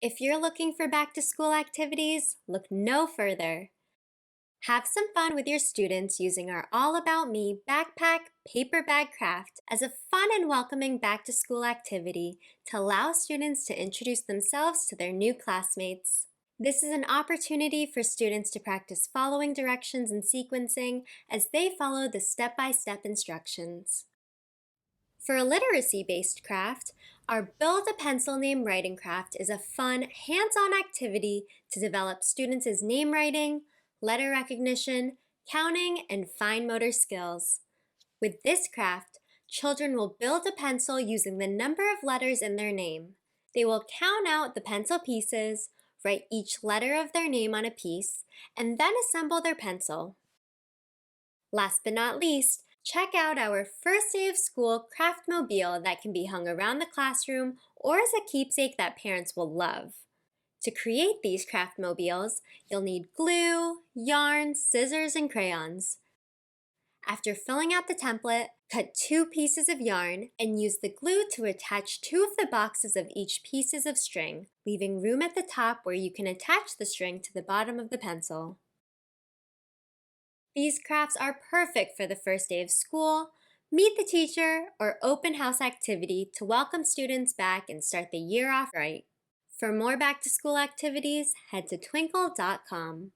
If you're looking for back-to-school activities, look no further. Have some fun with your students using our All About Me backpack paper bag craft as a fun and welcoming back-to-school activity to allow students to introduce themselves to their new classmates. This is an opportunity for students to practice following directions and sequencing as they follow the step-by-step instructions. For a literacy-based craft, our Build a Pencil Name Writing Craft is a fun, hands-on activity to develop students' name writing, letter recognition, counting, and fine motor skills. With this craft, children will build a pencil using the number of letters in their name. They will count out the pencil pieces, write each letter of their name on a piece, and then assemble their pencil. Last but not least, check out our first day of school craftmobile that can be hung around the classroom or as a keepsake that parents will love. To create these craftmobiles, you'll need glue, yarn, scissors, and crayons. After filling out the template, cut 2 pieces of yarn and use the glue to attach 2 of the boxes of each pieces of string, leaving room at the top where you can attach the string to the bottom of the pencil. These crafts are perfect for the first day of school, meet the teacher, or open house activity to welcome students back and start the year off right. For more back-to-school activities, head to twinkl.com.